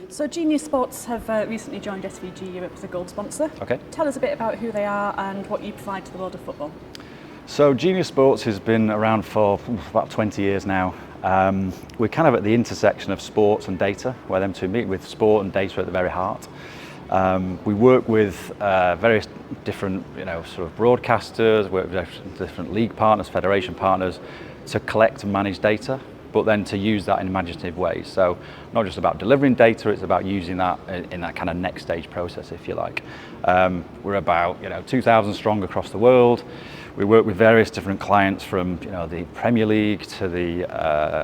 So Genius Sports have recently joined SVG Europe as a gold sponsor. Okay. Tell us a bit about who they are and what you provide to the world of football. So Genius Sports has been around for about 20 years now. We're kind of at the intersection of sports and data, where them two meet, with sport and data at the very heart. We work with various different, sort of broadcasters, work with different league partners, federation partners, to collect and manage data, but then to use that in imaginative ways. So not just about delivering data, it's about using that in that kind of next stage process, if you like. We're about 2,000 strong across the world. We work with various different clients, from the Premier League to the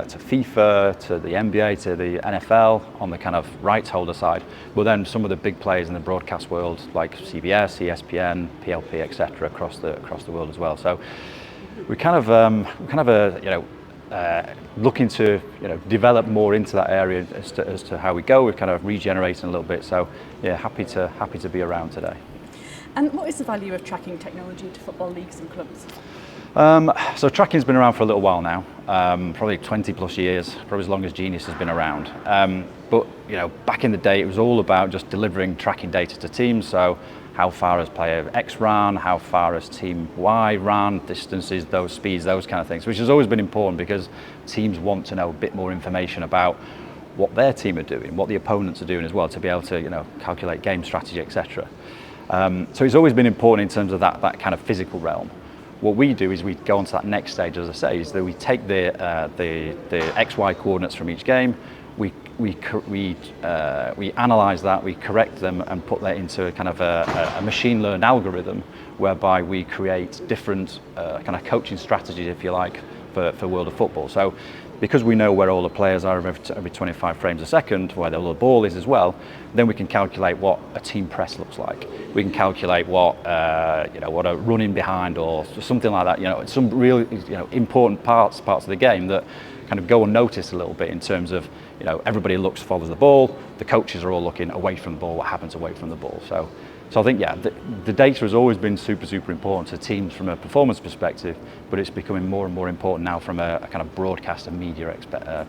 to FIFA to the NBA to the NFL on the kind of rights holder side. But then some of the big players in the broadcast world, like CBS, ESPN, PLP, etc., across the world as well. So we looking to develop more into that area as to how we go. We're kind of regenerating a little bit. So yeah, happy to be around today. And what is the value of tracking technology to football leagues and clubs? So tracking's been around for a little while now, probably 20 plus years, probably as long as Genius has been around. But back in the day, it was all about just delivering tracking data to teams. So how far has player X ran, how far has team Y ran, distances, those speeds, those kind of things, which has always been important because teams want to know a bit more information about what their team are doing, what the opponents are doing as well, to be able to calculate game strategy, etc. So it's always been important in terms of that kind of physical realm. What we do is we go on to that next stage, as I say, is that we take the XY coordinates from each game, we analyse that, we correct them and put that into a kind of a machine learned algorithm, whereby we create different kind of coaching strategies, if you like, for world of football. So because we know where all the players are every 25 frames a second, where the ball is as well, then we can calculate what a team press looks like. We can calculate what what a run in behind or something like that. Some real important parts of the game that kind of go unnoticed a little bit, in terms of everybody follows the ball. The coaches are all looking away from the ball. What happens away from the ball? So I think the data has always been super important to teams from a performance perspective, but it's becoming more and more important now from a kind of broadcast and media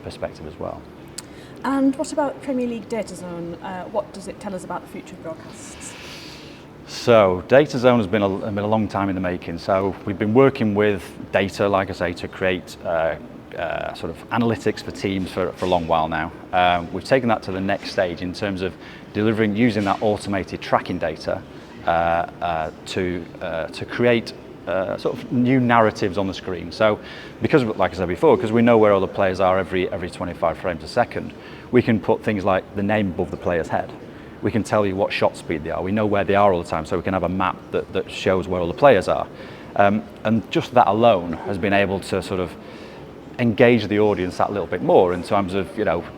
perspective as well. And what about Premier League Data Zone? What does it tell us about the future of broadcasts? So Data Zone has been a long time in the making. So we've been working with data, like I say, to create sort of analytics for teams for a long while now. We've taken that to the next stage in terms of using that automated tracking data to create sort of new narratives on the screen. So because, like I said before, because we know where all the players are every 25 frames a second, we can put things like the name above the player's head. We can tell you what shot speed they are. We know where they are all the time, so we can have a map that shows where all the players are. And just that alone has been able to sort of engage the audience that little bit more, in terms of,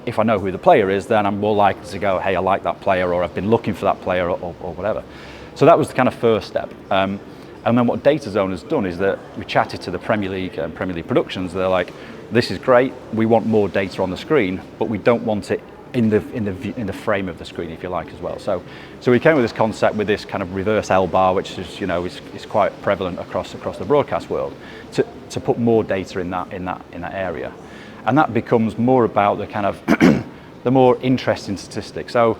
if I know who the player is, then I'm more likely to go, hey, I like that player, or I've been looking for that player, or whatever. So that was the kind of first step. And then what Data Zone has done is that we chatted to the Premier League and Premier League Productions. They're like, this is great, we want more data on the screen, but we don't want it in the frame of the screen, if you like, as well. So we came with this concept, with this kind of reverse L bar, which is is quite prevalent across the broadcast world, to put more data in that area, and that becomes more about the kind of the more interesting statistics. So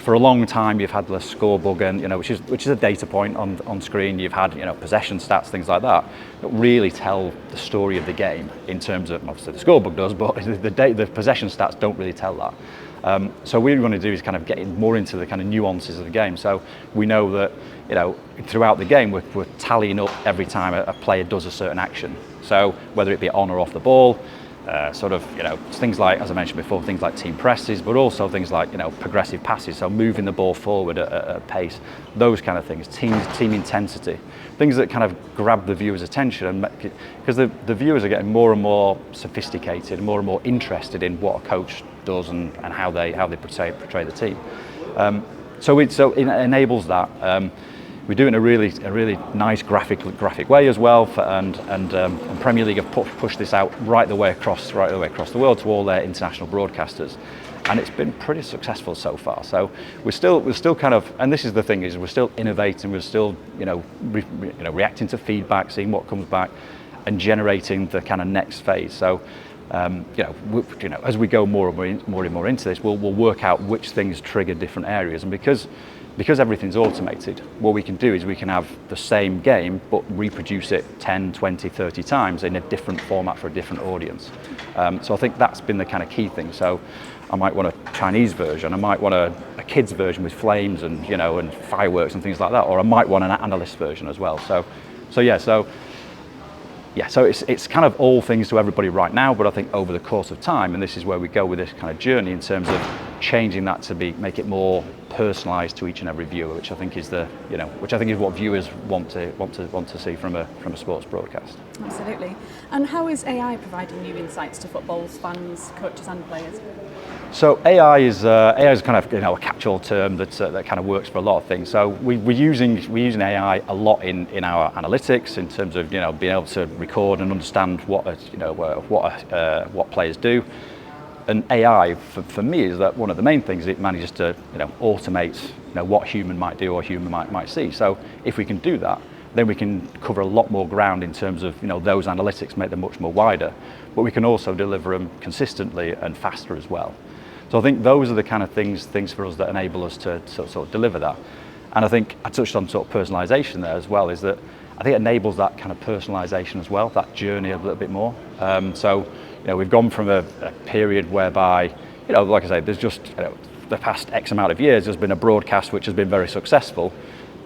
for a long time you've had the scoreboard, and which is a data point on screen. You've had possession stats, things like that really tell the story of the game, in terms of, obviously the scorebook does, but the possession stats don't really tell that. So what we want to do is kind of get more into the kind of nuances of the game. So we know that throughout the game we're tallying up every time a player does a certain action. So whether it be on or off the ball, things like, as I mentioned before, things like team presses, but also things like progressive passes, so moving the ball forward at a pace, those kind of things, team intensity, things that kind of grab the viewer's attention, because the viewers are getting more and more sophisticated, more and more interested in what a coach does and how they portray the team. So it enables that. We do it in a really nice graphic way as well, and Premier League have pushed this out right the way across the world to all their international broadcasters, and it's been pretty successful so far. So we're still kind of, and this is the thing, is we're still innovating, we're still reacting to feedback, seeing what comes back, and generating the kind of next phase. So As we go more and more into this, we'll work out which things trigger different areas, and because everything's automated, what we can do is we can have the same game but reproduce it 10, 20, 30 times in a different format for a different audience. So I think that's been the kind of key thing. So I might want a Chinese version, I might want a kids version with flames and and fireworks and things like that, or I might want an analyst version as well. So it's kind of all things to everybody right now, but I think over the course of time, and this is where we go with this kind of journey in terms of changing that to make it more personalised to each and every viewer, which I think is what viewers want to see from a sports broadcast. Absolutely. And how is AI providing new insights to football's fans, coaches, and players? So AI is kind of a catch-all term that kind of works for a lot of things. So we're using AI a lot in our analytics in terms of being able to record and understand what players do. And AI for me is that one of the main things it manages to automate what human might do or human might see. So if we can do that, then we can cover a lot more ground in terms of those analytics, make them much more wider, but we can also deliver them consistently and faster as well. So I think those are the kind of things for us that enable us to sort of deliver that. And I think I touched on sort of personalisation there as well, is that I think it enables that kind of personalisation as well, that journey a little bit more. We've gone from a period whereby, like I say, there's just the past X amount of years, there's been a broadcast which has been very successful,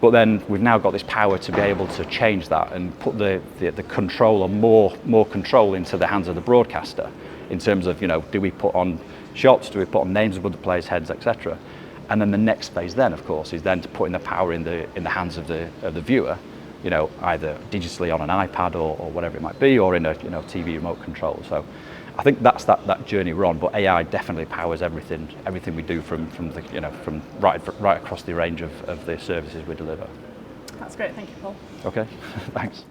but then we've now got this power to be able to change that and put the control or more control into the hands of the broadcaster in terms of, do we put on shots, do we put on names above the players' heads, etc. And then the next phase then, of course, is then to putting the power in the hands of the viewer, either digitally on an iPad or whatever it might be, or in a TV remote control. So I think that's that journey we're on. But AI definitely powers everything we do from right across the range of the services we deliver. That's great. Thank you, Paul. Okay, thanks.